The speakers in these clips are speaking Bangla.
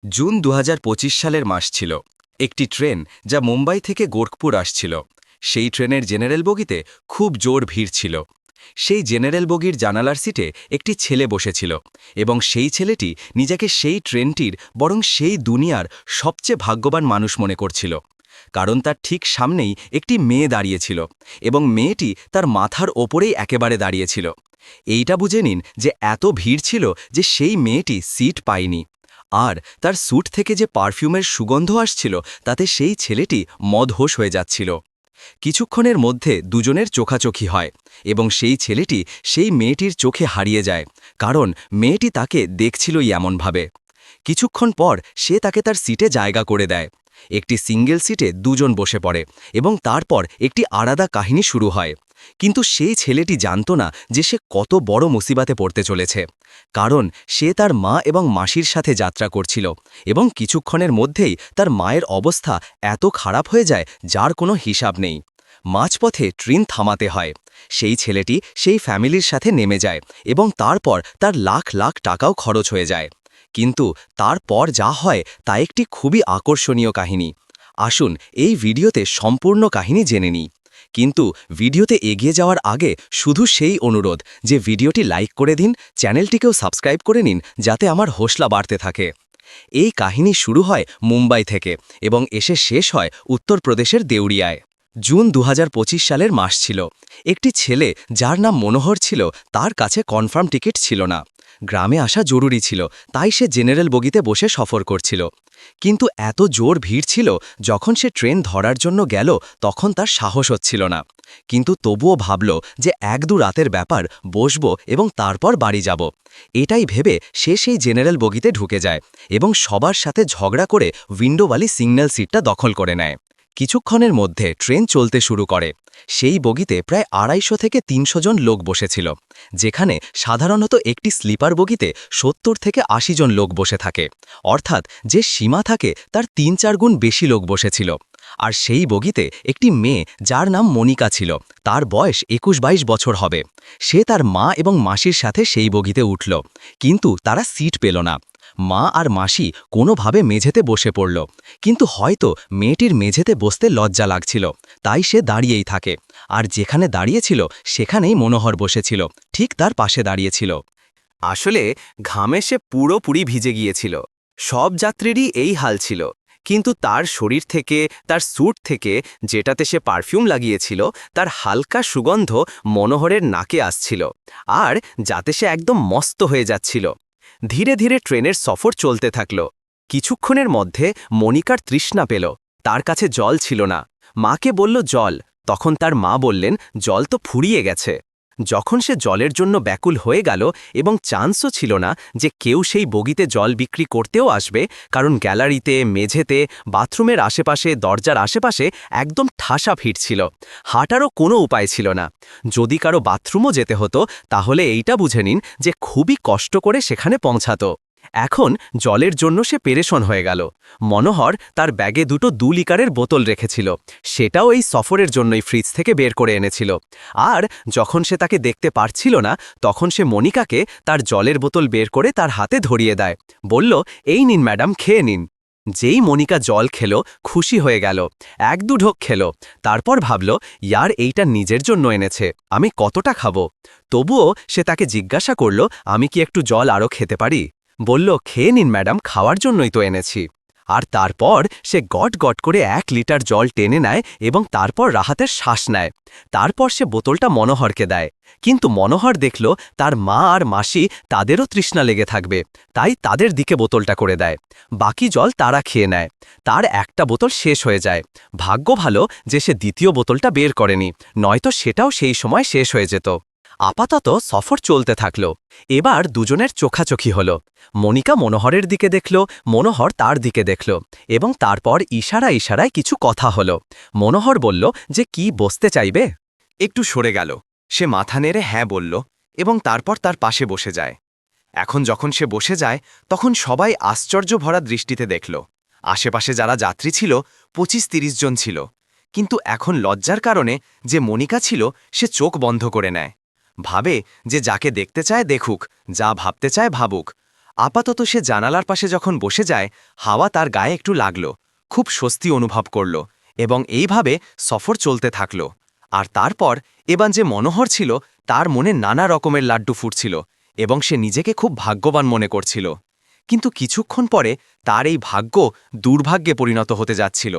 জুন ২০২৫ সালের মাস ছিল। একটি ট্রেন যা মুম্বাই থেকে গোরখপুর আসছিল। সেই ট্রেনের জেনারেল বগিতে খুব জোর ভিড় ছিল। সেই জেনারেল বগির জানালার সিটে একটি ছেলে বসেছিল এবং সেই ছেলেটি নিজেকে সেই ট্রেনটির বরং সেই দুনিয়ার সবচেয়ে ভাগ্যবান মানুষ মনে করছিল। কারণ তার ঠিক সামনেই একটি মেয়ে দাঁড়িয়েছিল এবং মেয়েটি তার মাথার ওপরেই একেবারে দাঁড়িয়েছিল। এইটা বুঝে নিন যে এত ভিড় ছিল যে সেই মেয়েটি সিট পায়নি। আর তার স্যুট থেকে যে পারফিউমের সুগন্ধ আসছিল তাতে সেই ছেলেটি মদহোশ হয়ে যাচ্ছিল। কিছুক্ষণের মধ্যে দুজনের চোখাচোখি হয় এবং সেই ছেলেটি সেই মেয়েটির চোখে হারিয়ে যায়, কারণ মেয়েটি তাকে দেখছিলই এমনভাবে। কিছুক্ষণ পর সে তাকে তার সিটে জায়গা করে দেয়। একটি সিঙ্গেল সিটে দুজন বসে পড়ে এবং তারপর একটি আলাদা কাহিনী শুরু হয়। কিন্তু সেই ছেলেটি জানত না যে সে কত বড় মুসিবাতে পড়তে চলেছে, কারণ সে তার মা এবং মাসির সাথে যাত্রা করছিল এবং কিছুক্ষণের মধ্যেই তার মায়ের অবস্থা এত খারাপ হয়ে যায় যার কোনো হিসাব নেই। মাঝপথে ট্রেন থামাতে হয়। সেই ছেলেটি সেই ফ্যামিলির সাথে নেমে যায় এবং তারপর তার লাখ লাখ টাকাও খরচ হয়ে যায়। কিন্তু তারপর যা হয় তা একটি খুবই আকর্ষণীয় কাহিনী। আসুন এই ভিডিওতে সম্পূর্ণ কাহিনী জেনে নিই। কিন্তু ভিডিওতে এগিয়ে যাওয়ার আগে শুধু সেই অনুরোধ যে ভিডিওটি লাইক করে দিন, চ্যানেলটিকেও সাবস্ক্রাইব করে নিন যাতে আমার হৌসলা বাড়তে থাকে। এই কাহিনী শুরু হয় মুম্বাই থেকে এবং এসে শেষ হয় উত্তরপ্রদেশের দেউরিয়ায়। জুন ২০২৫ সালের মাস ছিল। একটি ছেলে যার নাম মনোহর ছিল, তার কাছে কনফার্ম টিকিট ছিল না। গ্রামে আসা জরুরি ছিল, তাই সে জেনারেল বগিতে বসে সফর করছিল। কিন্তু এত জোর ভিড় ছিল, যখন সে ট্রেন ধরার জন্য গেল তখন তার সাহস হচ্ছিল না। কিন্তু তবুও ভাবল যে এক দু রাতের ব্যাপার, বসব এবং তারপর বাড়ি যাব। এটাই ভেবে সে সেই জেনারেল বগিতে ঢুকে যায় এবং সবার সাথে ঝগড়া করে উইন্ডোওয়ালি সিগন্যাল সিটটা দখল করে নেয়। কিছুক্ষণের মধ্যে ট্রেন চলতে শুরু করে। সেই বগিতে প্রায় ২৫০ থেকে ৩০০ জন লোক বসেছিল, যেখানে সাধারণত একটি স্লিপার বগিতে ৭০ থেকে ৮০ জন লোক বসে থাকে, অর্থাৎ যে সীমা থাকে তার ৩-৪ গুণ বেশি লোক বসেছিল। আর সেই বগিতে একটি মেয়ে যার নাম মনিকা ছিল, তার বয়স ২১-২২ বছর হবে। সে তার মা এবং মাসির সাথে সেই বগিতে উঠল, কিন্তু তারা সিট পেল না। মা আর মাসি কোনোভাবে মেঝেতে বসে পড়ল, কিন্তু হয়তো মেয়েটির মেঝেতে বসতে লজ্জা লাগছিল, তাই সে দাঁড়িয়েই থাকে। আর যেখানে দাঁড়িয়েছিল সেখানেই মনোহর বসেছিল, ঠিক তার পাশে দাঁড়িয়েছিল। আসলে ঘামে সে পুরোপুরি ভিজে গিয়েছিল। সব যাত্রীরই এই হাল ছিল, কিন্তু তার শরীর থেকে, তার স্যুট থেকে, যেটাতে সে পারফিউম লাগিয়েছিল, তার হালকা সুগন্ধ মনোহরের নাকে আসছিল, আর যাতে সে একদম মস্ত হয়ে যাচ্ছিল। ধীরে ধীরে ট্রেনের সফর চলতে থাকল। কিছুক্ষণের মধ্যে মনিকার তৃষ্ণা পেল। তার কাছে জল ছিল না। মাকে বলল জল, তখন তার মা বললেন জল তো ফুরিয়ে গেছে। যখন সে জলের জন্য ব্যাকুল হয়ে গেল এবং চান্সও ছিল না যে কেউ সেই বগিতে জল বিক্রি করতেও আসবে, কারণ গ্যালারিতে, মেঝেতে, বাথরুমের আশেপাশে, দরজার আশেপাশে একদম ঠাসা ভিড় ছিল। হাঁটারও কোনো উপায় ছিল না। যদি কারো বাথরুমও যেতে হতো তাহলে এইটা বুঝে নিন যে খুবই কষ্ট করে সেখানে পৌঁছাতো। এখন জলের জন্য সে পেরেশন হয়ে গেল। মনোহর তার ব্যাগে দুটো ২ লিটারের বোতল রেখেছিল, সেটাও এই সফরের জন্যই ফ্রিজ থেকে বের করে এনেছিল। আর যখন সে তাকে দেখতে পারছিল না, তখন সে মনিকাকে তার জলের বোতল বের করে তার হাতে ধরিয়ে দেয়, বলল, এই নিন ম্যাডাম, খেয়ে নিন। যেই মনিকা জল খেল, খুশি হয়ে গেল, ১-২ ঢোক খেল। তারপর ভাবল, ইয়ার এইটা নিজের জন্য এনেছে, আমি কতটা খাবো। তবুও সে তাকে জিজ্ঞাসা করল, আমি কি একটু জল আরও খেতে পারি? বলল, খেয়ে নিন ম্যাডাম, খাওয়ার জন্যই তো এনেছি। আর তারপর সে গট গট করে ১ লিটার জল টেনে নেয় এবং তারপর রাহাতের শ্বাস নেয়। তারপর সে বোতলটা মনোহরকে দেয়। কিন্তু মনোহর দেখল তার মা আর মাসি, তাদেরও তৃষ্ণা লেগে থাকবে, তাই তাদের দিকে বোতলটা করে দেয়। বাকি জল তারা খেয়ে নেয়। তার একটা বোতল শেষ হয়ে যায়। ভাগ্য ভালো যে সে দ্বিতীয় বোতলটা বের করেনি, নয়তো সেটাও সেই সময় শেষ হয়ে যেত। আপাতত সফর চলতে থাকল। এবার দুজনের চোখাচোখি হল। মনিকা মনোহরের দিকে দেখল, মনোহর তার দিকে দেখল, এবং তারপর ইশারায় কিছু কথা হল। মনোহর বলল যে কি বসতে চাইবে। একটু সরে গেল। সে মাথা নেড়ে হ্যাঁ বলল এবং তারপর তার পাশে বসে যায়। এখন যখন সে বসে যায়, তখন সবাই আশ্চর্য ভরা দৃষ্টিতে দেখল। আশেপাশে যারা যাত্রী ছিল ২৫-৩০ জন ছিল, কিন্তু এখন লজ্জার কারণে যে মনিকা ছিল সে চোখ বন্ধ করে নেয়। ভাবে যে যাকে দেখতে চায় দেখুক, যা ভাবতে চায় ভাবুক। আপাতত সে জানালার পাশে যখন বসে যায় হাওয়া তার গায়ে একটু লাগল, খুব স্বস্তি অনুভব করল এবং এইভাবে সফর চলতে থাকল। আর তারপর এবার যে মনোহর ছিল তার মনে নানা রকমের লাড্ডু ফুটছিল এবং সে নিজেকে খুব ভাগ্যবান মনে করছিল। কিন্তু কিছুক্ষণ পরে তার এই ভাগ্য দুর্ভাগ্যে পরিণত হতে যাচ্ছিল,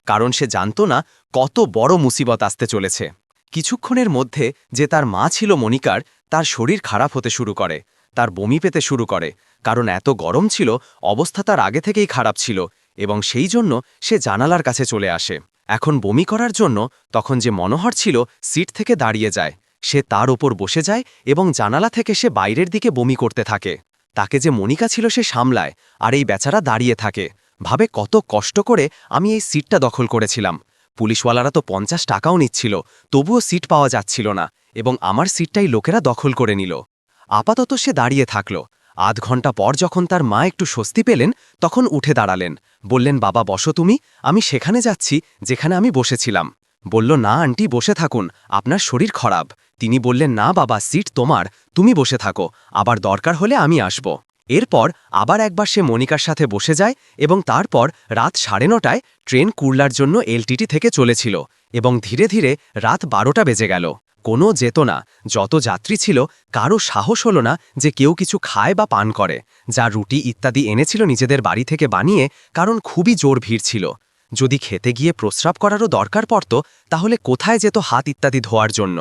কারণ সে জানত না কত বড় মুসিবত আসতে চলেছে। কিছুক্ষণের মধ্যে যে তার মা ছিল মনিকার, তার শরীর খারাপ হতে শুরু করে, তার বমি পেতে শুরু করে, কারণ এত গরম ছিল, অবস্থা তার আগে থেকেই খারাপ ছিল এবং সেই জন্য সে জানালার কাছে চলে আসে। এখন বমি করার জন্য তখন যে মনোহর ছিল সিট থেকে দাঁড়িয়ে যায়, সে তার ওপর বসে যায় এবং জানালা থেকে সে বাইরের দিকে বমি করতে থাকে। তাকে যে মনিকা ছিল সে সামলায়, আর এই বেচারা দাঁড়িয়ে থাকে, ভাবে কত কষ্ট করে আমি এই সিটটা দখল করেছিলাম। পুলিশওয়ালারা তো 50 টাকাও নিচ্ছিল, তবুও সিট পাওয়া যাচ্ছিল না এবং আমার সিটটাই লোকেরা দখল করে নিল। আপাতত সে দাঁড়িয়ে থাকল। আধ ঘন্টা পর যখন তার মা একটু স্বস্তি পেলেন তখন উঠে দাঁড়ালেন, বললেন, বাবা বসো তুমি, আমি সেখানে যাচ্ছি যেখানে আমি বসেছিলাম। বলল, না আন্টি বসে থাকুন, আপনার শরীর খারাপ। তিনি বললেন, না বাবা সিট তোমার, তুমি বসে থাকো, আবার দরকার হলে আমি আসব। এরপর আবার একবার সে মনিকার সাথে বসে যায় এবং তারপর রাত 9:30টায় ট্রেন কুর্লার জন্য এলটিটি থেকে চলেছিল এবং ধীরে ধীরে রাত 12টা বেজে গেল। কোনো যেত না, যত যাত্রী ছিল কারও সাহস হলো না যে কেউ কিছু খায় বা পান করে, যা রুটি ইত্যাদি এনেছিল নিজেদের বাড়ি থেকে বানিয়ে, কারণ খুবই জোর ভিড় ছিল। যদি খেতে গিয়ে প্রস্রাব করারও দরকার পড়ত তাহলে কোথায় যেত হাত ইত্যাদি ধোয়ার জন্য।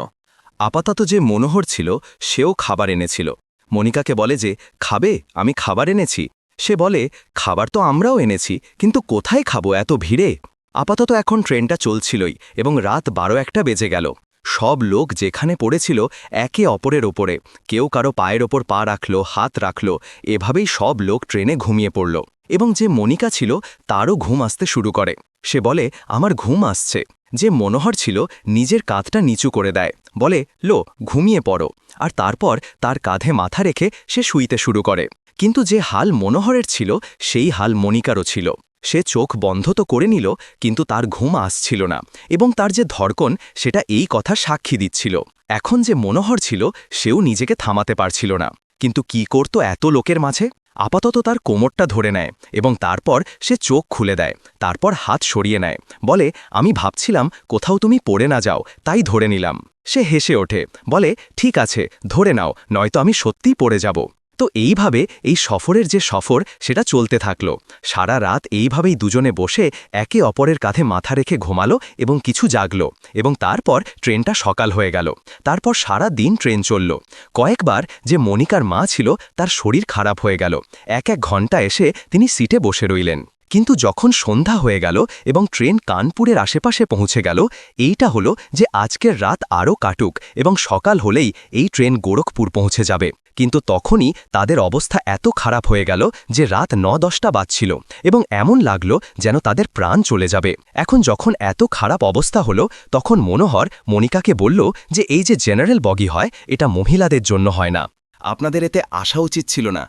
আপাতত যে মনোহর ছিল সেও খাবার এনেছিল। মনিকাকে বলে যে, খাবে, আমি খাবার এনেছি। সে বলে, খাবার তো আমরাও এনেছি, কিন্তু কোথায় খাবো এত ভিড়ে। আপাতত এখন ট্রেনটা চলছিলই এবং রাত 12-1টা বেজে গেল। সব লোক যেখানে পড়েছিল একে অপরের ওপরে, কেউ কারো পায়ের ওপর পা রাখল, হাত রাখল, এভাবেই সব লোক ট্রেনে ঘুমিয়ে পড়ল এবং যে মনিকা ছিল তারও ঘুম আসতে শুরু করে। সে বলে, আমার ঘুম আসছে। যে মনোহর ছিল নিজের কাঁধটা নিচু করে দেয়, বলে, লো ঘুমিয়ে পড়ো, আর তারপর তার কাঁধে মাথা রেখে সে শুইতে শুরু করে। কিন্তু যে হাল মনোহরের ছিল সেই হাল মনিকারও ছিল। সে চোখ বন্ধ তো করে নিল, কিন্তু তার ঘুম আসছিল না এবং তার যে ধড়কন সেটা এই কথা সাক্ষী দিচ্ছিল। এখন যে মনোহর ছিল সেও নিজেকে থামাতে পারছিল না, কিন্তু কি করত এত লোকের মাঝে। আপাতত তার কোমরটা ধরে নেয় এবং তারপর সে চোখ খুলে দেয়, তারপর হাত সরিয়ে নেয়, বলে, আমি ভাবছিলাম কোথাও তুমি পড়ে না যাও, তাই ধরে নিলাম। সে হেসে ওঠে, বলে, ঠিক আছে ধরে নাও, নয়তো আমি সত্যিই পড়ে যাব। তো এইভাবে এই সফরের যে সফর সেটা চলতে থাকলো। সারা রাত এইভাবেই দুজনে বসে একে অপরের কাঁধে মাথা রেখে ঘুমালো এবং কিছু জাগলো এবং তারপর ট্রেনটা সকাল হয়ে গেল। তারপর সারা দিন ট্রেন চলল। কয়েকবার যে মনিকার মা ছিল তার শরীর খারাপ হয়ে গেল, এক ঘন্টা এসে তিনি সিটে বসে রইলেন। কিন্তু যখন সন্ধ্যা হয়ে গেল এবং ট্রেন কানপুরের আশেপাশে পৌঁছে গেল, এইটা হলো যে আজকের রাত আরও কাটুক এবং সকাল হলেই এই ট্রেন গোরখপুর পৌঁছে যাবে। কিন্তু তখনই তাদের অবস্থা এত খারাপ হয়ে গেল যে রাত 9-10টা বাজছিল এবং এমন লাগলো যেন তাদের প্রাণ চলে যাবে। এখন যখন এত খারাপ অবস্থা হলো তখন মনোহর মনিকাকে বলল যে এই যে জেনারেল বগি হয় এটা মহিলাদের জন্য হয় না, আপনাদের এতে আসা উচিত ছিল না।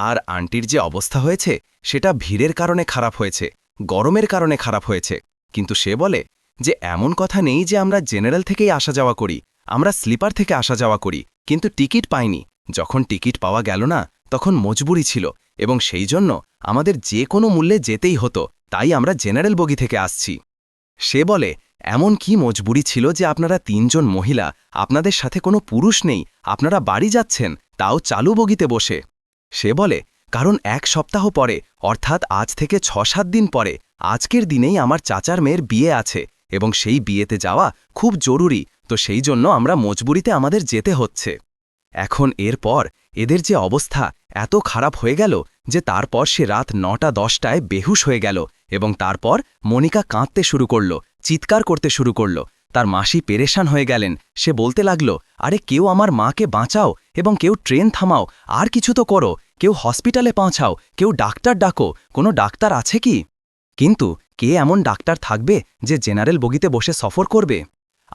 আর আন্টির যে অবস্থা হয়েছে সেটা ভিড়ের কারণে খারাপ হয়েছে, গরমের কারণে খারাপ হয়েছে। কিন্তু সে বলে যে এমন কথা নেই যে আমরা জেনারেল থেকেই আসা যাওয়া করি, আমরা স্লিপার থেকে আসা যাওয়া করি, কিন্তু টিকিট পাইনি। যখন টিকিট পাওয়া গেল না তখন মজবুরি ছিল এবং সেই জন্য আমাদের যে কোনো মূল্যে যেতেই হতো, তাই আমরা জেনারেল বগি থেকে আসছি। সে বলে, এমন কি মজবুরি ছিল যে আপনারা 3জন মহিলা, আপনাদের সাথে কোনো পুরুষ নেই, আপনারা বাড়ি যাচ্ছেন তাও চালু বগিতে বসে। সে বলে, কারণ 1 সপ্তাহ পরে, অর্থাৎ আজ থেকে 6-7 দিন পরে, আজকের দিনেই আমার চাচার মেয়ের বিয়ে আছে এবং সেই বিয়েতে যাওয়া খুব জরুরি, তো সেই জন্য আমরা মজবুরিতে আমাদের যেতে হচ্ছে। এখন এরপর এদের যে অবস্থা এত খারাপ হয়ে গেল যে তারপর সে রাত 9টা-10টায় বেহুশ হয়ে গেল এবং তারপর মনিকা কাঁদতে শুরু করল, চিৎকার করতে শুরু করল। তার মাসি পেরেশান হয়ে গেলেন। সে বলতে লাগল, আরে কেউ আমার মাকে বাঁচাও এবং কেউ ট্রেন থামাও, আর কিছু তো করো, কেউ হসপিটালে পৌঁছাও, কেউ ডাক্তার ডাকো, কোনো ডাক্তার আছে কি? কিন্তু কে এমন ডাক্তার থাকবে যে জেনারেল বগিতে বসে সফর করবে?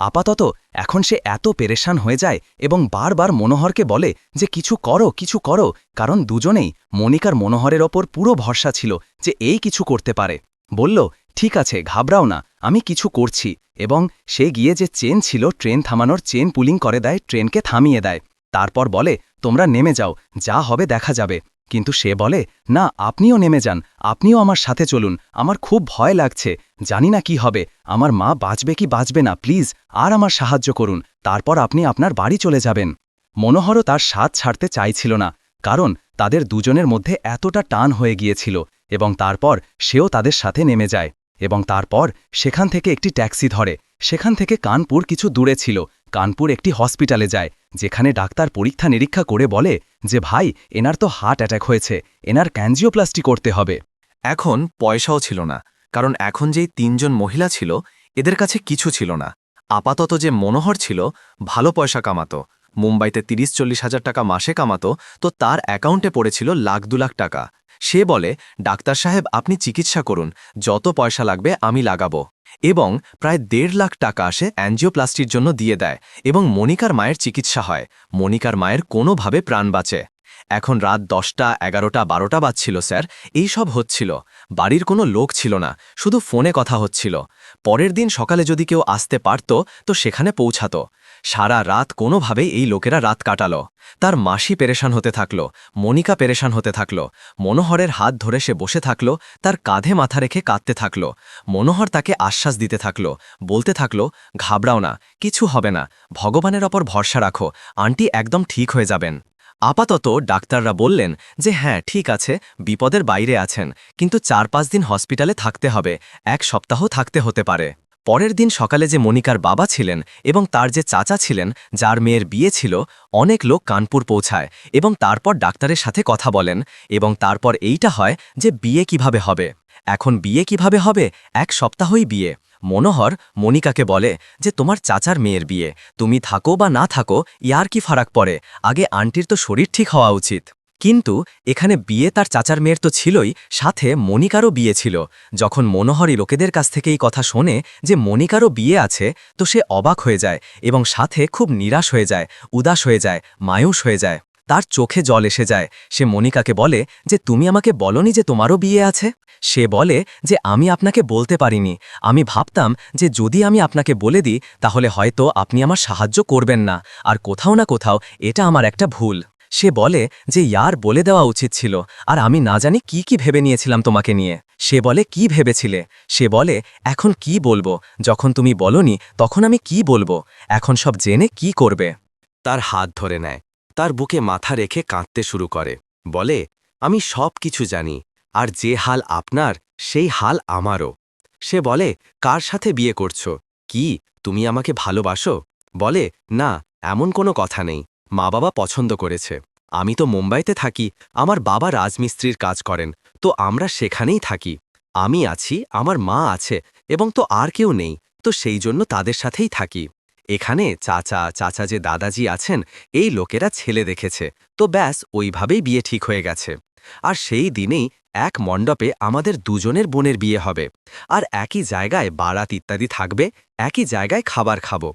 আপাতত এখন সে এত পেরেশান হয়ে যায় এবং বারবার মনোহরকে বলে যে কিছু করো, কিছু করো, কারণ দুজনেই মনিকার মনোহরের ওপর পুরো ভরসা ছিল যে এই কিছু করতে পারে। বলল, ঠিক আছে ঘাবড়াও না, আমি কিছু করছি, এবং সে গিয়ে যে চেন ছিল ট্রেন থামানোর চেন পুলিং করে দেয়, ট্রেনকে থামিয়ে দেয়। তারপর বলে, তোমরা নেমে যাও, যা হবে দেখা যাবে। কিন্তু সে বলে, না, আপনিও নেমে যান, আপনিও আমার সাথে চলুন, আমার খুব ভয় লাগছে, জানি না কি হবে, আমার মা বাঁচবে কি বাঁচবে না, প্লিজ আর আমার সাহায্য করুন, তারপর আপনি আপনার বাড়ি চলে যাবেন। মনোহরও তার সাথ ছাড়তে চাইছিল না, কারণ তাদের দুজনের মধ্যে এতটা টান হয়ে গিয়েছিল, এবং তারপর সেও তাদের সাথে নেমে যায়, এবং তারপর সেখান থেকে একটি ট্যাক্সি ধরে। সেখান থেকে কানপুর কিছু দূরে ছিল। কানপুর একটি হসপিটালে যায়, যেখানে ডাক্তার পরীক্ষা নিরীক্ষা করে বলে যে ভাই, এনার তো হার্ট অ্যাটাক হয়েছে, এনার ক্যানজিওপ্লাস্টি করতে হবে। এখন পয়সাও ছিল না, কারণ এখন যেই ৩ জন মহিলা ছিল এদের কাছে কিছু ছিল না। আপাতত যে মনোহর ছিল ভালো পয়সা কামাতো, মুম্বাইতে ৩০-৪০ হাজার টাকা মাসে কামাতো, তো তার অ্যাকাউন্টে পড়েছিল লাখ ২ লাখ টাকা। সে বলে, ডাক্তার সাহেব আপনি চিকিৎসা করুন, যত পয়সা লাগবে আমি লাগাবো। এবং প্রায় ১.৫ লাখ টাকা আসে অ্যাঞ্জিওপ্লাস্টির জন্য দিয়ে দেয়, এবং মনিকার মায়ের চিকিৎসা হয়। মনিকার মায়ের কোনোভাবে প্রাণ বাঁচে। এখন রাত ১০টা, ১১টা, ১২টা বাজছিল স্যার, এই সব হচ্ছিল। বাড়ির কোনো লোক ছিল না, শুধু ফোনে কথা হচ্ছিল। পরের দিন সকালে যদি কেউ আসতে পারত তো সেখানে পৌঁছাতো। সারা রাত কোনোভাবেই এই লোকেরা রাত কাটালো। তার মাসি পেরেশান হতে থাকল, মনিকা পেরেশান হতে থাকল। মনোহরের হাত ধরে সে বসে থাকল, তার কাঁধে মাথা রেখে কাঁদতে থাকল। মনোহর তাকে আশ্বাস দিতে থাকল, বলতে থাকল, ঘাবড়াও না, কিছু হবে না, ভগবানের ওপর ভরসা রাখো, আন্টি একদম ঠিক হয়ে যাবেন। আপাতত ডাক্তাররা বললেন যে হ্যাঁ ঠিক আছে, বিপদের বাইরে আছেন, কিন্তু ৪-৫ দিন হসপিটালে থাকতে হবে, ১ সপ্তাহ থাকতে হতে পারে। পরের দিন সকালে যে মনিকার বাবা ছিলেন এবং তার যে চাচা ছিলেন, যার মেয়ের বিয়ে ছিল, অনেক লোক কানপুর পৌঁছায় এবং তারপর ডাক্তারের সাথে কথা বলেন, এবং তারপর এইটা হয় যে বিয়ে কিভাবে হবে। এখন বিয়ে কিভাবে হবে? ১ সপ্তাহই বিয়ে। মনোহর মনিকাকে বলে যে তোমার চাচার মেয়ের বিয়ে, তুমি থাকো বা না থাকো ইয়ার কি ফারাক পড়ে, আগে আন্টির তো শরীর ঠিক হওয়া উচিত। কিন্তু এখানে বিয়ে তার চাচার মেয়ের তো ছিলই, সাথে মনিকারও বিয়ে ছিল। যখন মনোহরই লোকেদের কাছ থেকে এই কথা শোনে যে মনিকারও বিয়ে আছে, তো সে অবাক হয়ে যায় এবং সাথে খুব নিরাশ হয়ে যায়, উদাস হয়ে যায়, মায়ুস হয়ে যায়। তার চোখে জল এসে যায়। সে মনিকাকে বলে যে তুমি আমাকে বলনি যে তোমারও বিয়ে আছে। সে বলে যে আমি আপনাকে বলতে পারিনি, আমি ভাবতাম যে যদি আমি আপনাকে বলে দিই তাহলে হয়তো আপনি আমার সাহায্য করবেন না, আর কোথাও না কোথাও এটা আমার একটা ভুল। সে বলে যে ইয়ার বলে দেওয়া উচিত ছিল, আর আমি না জানি কি কি ভেবে নিয়েছিলাম তোমাকে নিয়ে। সে বলে কি ভেবেছিলে? সে বলে এখন কি বলবো, যখন তুমি বলনি তখন আমি কি বলবো, এখন সব জেনে কি করবে। তার হাত ধরে নেয়, তার বুকে মাথা রেখে কাঁদতে শুরু করে, বলে আমি সব কিছু জানি, আর যে হাল আপনার সেই হাল আমারও। সে বলে কার সাথে বিয়ে করছো? কি তুমি আমাকে ভালোবাসো? বলে না, এমন কোনো কথা নেই, মা বাবা পছন্দ করেছে। আমি তো মুম্বাইতে থাকি, আমার বাবা রাজমিস্ত্রির কাজ করেন, তো আমরা সেখানেই থাকি। আমি আছি, আমার মা আছে, এবং তো আর কেউ নেই, তো সেই জন্য তাদের সাথেই থাকি। এখানে চাচা যে দাদাজি আছেন, এই লোকেরা ছেলে দেখেছে, তো ব্যাস ওইভাবেই বিয়ে ঠিক হয়ে গেছে। আর সেই দিনেই এক মণ্ডপে আমাদের দুজনের বোনের বিয়ে হবে, আর একই জায়গায় বারাত ইত্যাদি থাকবে, একই জায়গায় খাবার খাবো।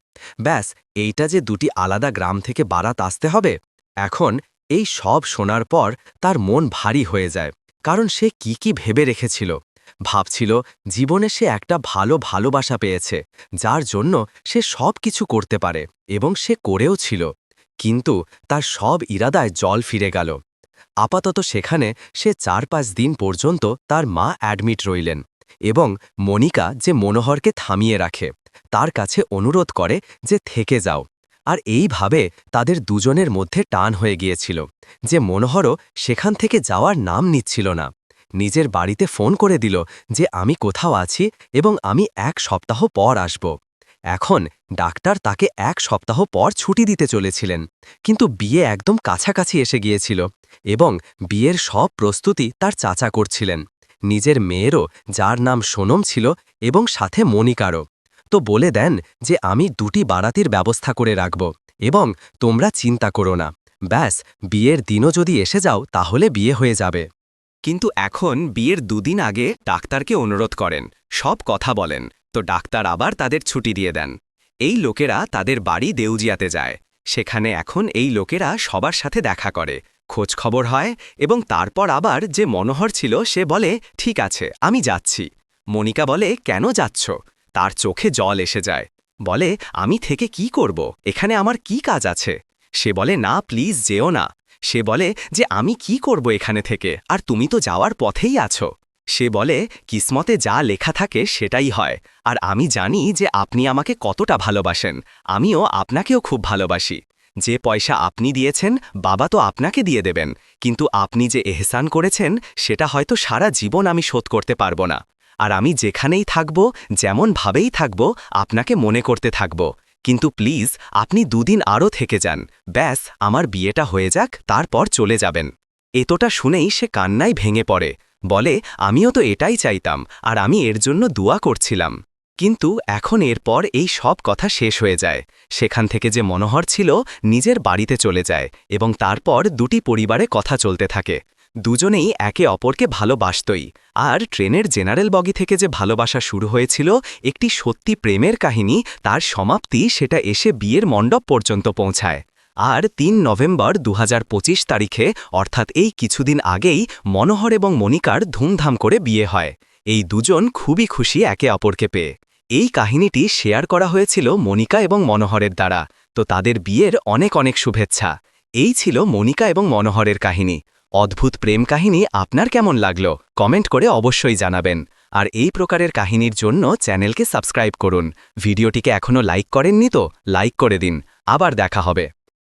ব্যাস এইটা যে ২টি আলাদা গ্রাম থেকে বারাত আসতে হবে। এখন এই সব শোনার পর তার মন ভারী হয়ে যায়, কারণ সে কি কি ভেবে রেখেছিল। ভাবছিল জীবনে সে একটা ভালোবাসা পেয়েছে, যার জন্য সে সব কিছু করতে পারে, এবং সে করেও ছিল। কিন্তু তার সব ইরাদায় জল ফিরে গেল। আপাতত সেখানে সে ৪-৫ দিন পর্যন্ত তার মা অ্যাডমিট রইলেন, এবং মনিকা যে মনোহরকে থামিয়ে রাখে, তার কাছে অনুরোধ করে যে থেকে যাও। আর এইভাবে তাদের দুজনের মধ্যে টান হয়ে গিয়েছিল যে মনোহরও সেখান থেকে যাওয়ার নাম নিচ্ছিল না। নিজের বাড়িতে ফোন করে দিল যে আমি কোথাও আছি এবং আমি ১ সপ্তাহ পর আসব। এখন ডাক্তার তাকে ১ সপ্তাহ পর ছুটি দিতে চলেছিলেন, কিন্তু বিয়ে একদম কাছাকাছি এসে গিয়েছিল, এবং বিয়ের সব প্রস্তুতি তার চাচা করছিলেন, নিজের মেয়েরও, যার নাম সোনম ছিল, এবং সাথে মনিকারও। তো বলে দেন যে আমি ২টি বারাতির ব্যবস্থা করে রাখব, এবং তোমরা চিন্তা করো না, ব্যাস বিয়ের দিনও যদি এসে যাও তাহলে বিয়ে হয়ে যাবে। কিন্তু এখন বিয়ের ২ দিন আগে ডাক্তারকে অনুরোধ করেন, সব কথা বলেন, তো ডাক্তার আবার তাদের ছুটি দিয়ে দেন। এই লোকেরা তাদের বাড়ি দেউজিয়াতে যায়। সেখানে এখন এই লোকেরা সবার সাথে দেখা করে, খোঁজ খবর হয়, এবং তারপর আবার যে মনোহর ছিল সে বলে ঠিক আছে আমি যাচ্ছি। মনিকা বলে কেন যাচ্ছ? তার চোখে জল এসে যায়, বলে আমি থেকে কি করব, এখানে আমার কি কাজ আছে? সে বলে না প্লিজ যেও না। সে বলে যে আমি কি করব এখানে থেকে, আর তুমি তো যাওয়ার পথেই আছো। সে বলে কিসমতে যা লেখা থাকে সেটাই হয়, আর আমি জানি যে আপনি আমাকে কতটা ভালোবাসেন, আমিও আপনাকেও খুব ভালোবাসি। যে পয়সা আপনি দিয়েছেন বাবা তো আপনাকে দিয়ে দেবেন, কিন্তু আপনি যে এহসান করেছেন সেটা হয়তো সারা জীবন আমি শোধ করতে পারবো না। আর আমি যেখানেই থাকব, যেমনভাবেই থাকব, আপনাকে মনে করতে থাকব। কিন্তু প্লিজ আপনি দুদিন আরও থেকে যান, ব্যাস আমার বিয়েটা হয়ে যাক, তারপর চলে যাবেন। এতটা শুনেই সে কান্নায় ভেঙে পড়ে, বলে আমিও তো এটাই চাইতাম, আর আমি এর জন্য দোয়া করছিলাম। কিন্তু এখন এরপর এই সব কথা শেষ হয়ে যায়। সেখান থেকে যে মনোহর ছিল নিজের বাড়িতে চলে যায়, এবং তারপর দুটি পরিবারে কথা চলতে থাকে। দুজনেই একে অপরকে ভালোবাসতই, আর ট্রেনের জেনারেল বগি থেকে যে ভালোবাসা শুরু হয়েছিল একটি সত্যি প্রেমের কাহিনী, তার সমাপ্তি সেটা এসে বিয়ের মণ্ডপ পর্যন্ত পৌঁছায়। আর ৩ নভেম্বর ২০২৫ তারিখে, অর্থাৎ এই কিছুদিন আগেই মনোহর এবং মনিকার ধুমধাম করে বিয়ে হয়। এই দুজন খুবই খুশি একে অপরকে পেয়ে। এই কাহিনীটি শেয়ার করা হয়েছিল মনিকা এবং মনোহরের দ্বারা, তো তাদের বিয়ের অনেক অনেক শুভেচ্ছা। এই ছিল মনিকা এবং মনোহরের কাহিনী। অদ্ভুত প্রেম কাহিনী আপনার কেমন লাগলো কমেন্ট করে অবশ্যই জানাবেন। আর এই প্রকারের কাহিনীর জন্য চ্যানেলকে সাবস্ক্রাইব করুন। ভিডিওটিকে এখনও লাইক করেননি তো লাইক করে দিন। আবার দেখা হবে।